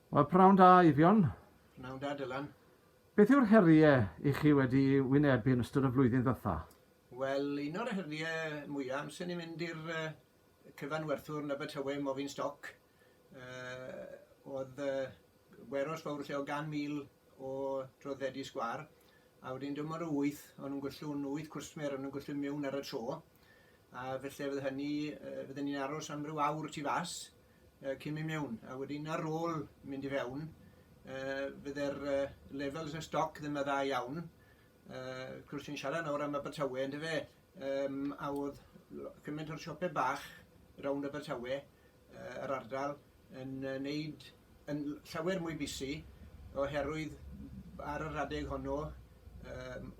Wel, pnawn da, Eifion. Pnawn da, Dylan. Beth yw'r heriau i chi wedi wynebu yn ystod y flwyddyn ddiwetha? Wel, un o'r heriau mwyaf, amser ni'n mynd i'r cyfanwerthwr yn Abertawe mofyn stoc. Oedd weros fawr lle o 100,000 o droddfedi sgwar. A wedyn dim ar y 8, o'n nhw'n gwellwn 8 cwsmer, o'n nhw'n gwellwn mewn ar y tro. A felly fydden ni'n aros am ryw awr tu fas cyn mynd mewn. A wedyn ar ôl mynd i fewn, fydde'r levels y stoc ddim yn dda iawn. Cwrs sy'n siarad nawr am Abertawe, ynddo fe. A oedd cymaint o'r siopau bach rownd Abertawe, yr ardal, yn neud yn llawer mwy busi oherwydd ar yr adeg honno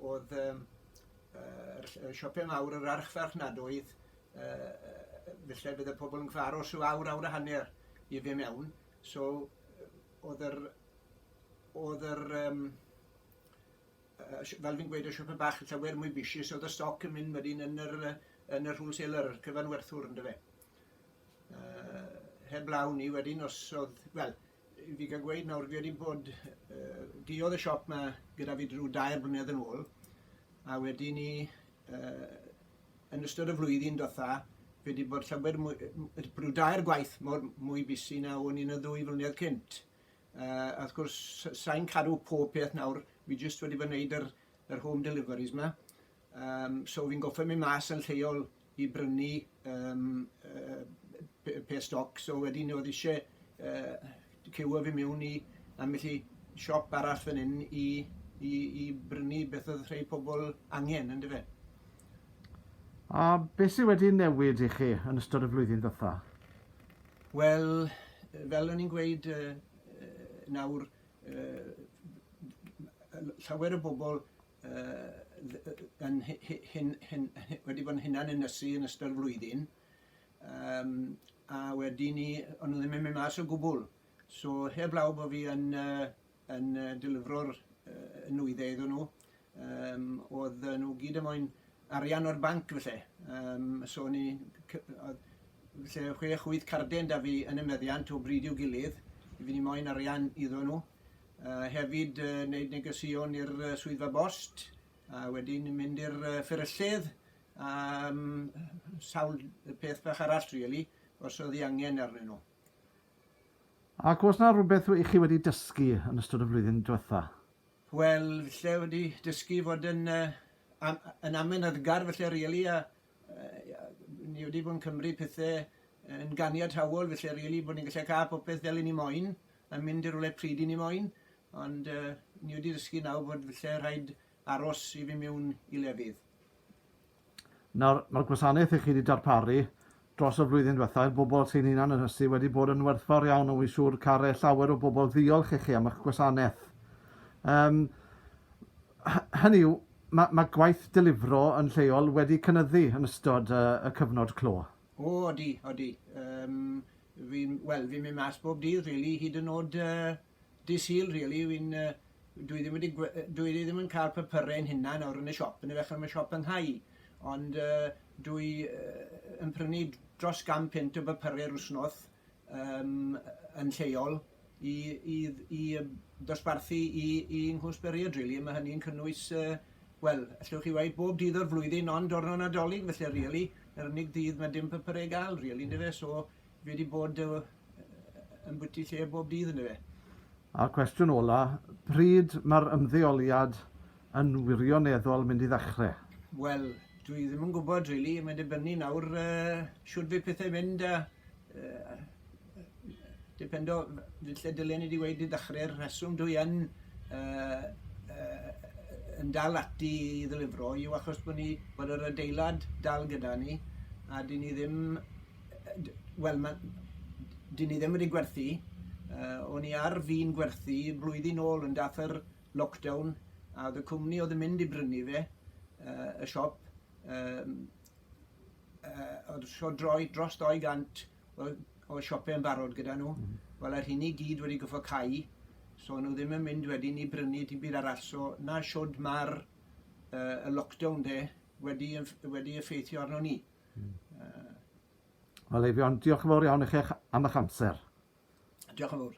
oedd y siopau mawr yr archfarchnadwydd felly bydd y pobl yn cyfaros o awr a hanner i fe mewn. So oedd yr fel fi'n gweud y siopau bach llawer mwy busi, so oedd y stoc yn mynd wedyn yn yr wholesaler, cyfanwerthwr ynddo fe. Heb law ni wedyn os oedd, wel, fi gael gweud nawr, fi wedi bod, diodd y siop yma gyda fi drwy 2 blynedd yn ôl, a wedyn ni, yn ystod y flwyddyn diwetha, fi wedi bod llawer drwy 2 gwaith mwy busi na o'n i'n y 2 flynedd cynt. A wrth gwrs, sa'n cadw pob peth nawr, fi jyst wedi bod wneud yr home deliveries yma. So fi'n goffa mynd mas yn lleol i brynu peth stoc, so wedyn oedd eisiau cywa fi mewn i ambell i siop arall fan hyn i brynu beth oedd rhai pobl angen, ynddo fe. A beth sydd wedi newid i chi yn ystod y flwyddyn ddiwetha? Wel, fel o'n i'n gweud nawr, llawer o bobl wedi bod yn hunan ynysu yn ystod y flwyddyn, a wedyn ni, ond nhw ddim yn mynd mas o gwbl. So heb law bod fi yn delifro'r nwyddau iddyn nhw, oedd nhw gyd yn moyn arian o'r banc felly. So ni, felly 6-8 carden da fi yn y meddiant o bryd i'w gilydd, fi ni moyn arian iddyn nhw. Hefyd wneud negosion i'r swyddfa bost, a wedyn mynd i'r fferyllydd, a sawl peth bach arall really, os oedd hi angen arnyn nhw. Ac oes na rhywbeth i chi wedi dysgu yn ystod y flwyddyn diwetha? Wel, felly wedi dysgu fod yn amenyddgar felly rili, a ni wedi bod yn cymryd pethau yn ganiad hawol, felly rili bod ni'n gallu cael popeth fel ni moyn, a mynd i'r rwle pryd ni moyn, ond ni wedi dysgu nawr bod felly rhaid aros i fi mewn i lefydd. Nawr, mae'r gwasanaeth i chi wedi darparu dros y flwyddyn diwetha, bobl sy'n hunan ynysu wedi bod yn werthfawr iawn, o wi'n siŵr cael llawer o bobl ddiolch i chi am eich gwasanaeth. Hynny yw, mae gwaith delifro yn lleol wedi cynyddu yn ystod y cyfnod clo. O, odi. Fi'n mynd mas bob dydd, really, hyd yn oed dysil, really. Dwi ddim yn cael papurau'n hunan nawr yn y siop, yn y fechan mae siop yng Nghai. Ond dwi yn prynu dros 100 pint o papurau'r wsnodd yn lleol i dosbarthu i nghwsberiad, really. Mae hynny'n cynnwys, wel, allwch chi weid bob dydd o'r flwyddyn, ond diwrnod Nadolig, felly, really, yr unig dydd mae dim papurau gael, really, ynddo fe, so fi wedi bod yn bwyty lle bob dydd, ynddo fe. A'r cwestiwn ola, pryd mae'r ymddeoliad yn wirioneddol mynd i ddechrau? Wel, dwi ddim yn gwybod, really, mae'n dibynnu nawr siwr fi pethau mynd a dipendo, lle dylen i wedi gweud i ddechrau'r rheswm dwi yn dal ati i ddilifro yw achos bod yr adeilad dal gyda ni a dyn ni ddim wedi gwerthu. O'n i ar fi'n gwerthu blwyddyn ôl yn dath yr lockdown a oedd y cwmni oedd yn mynd i brynu fe, y siop, oedd so dros 200 o siopau yn barod gyda nhw. Wel, ar hyn i gyd wedi goffo cau, so nhw ddim yn mynd wedyn i brynu dim byd arall. So na siwd mae'r lockdown wedi effeithio arno ni. Wel, Eifion, diolch yn fawr iawn i chi am eich amser. Diolch yn fawr.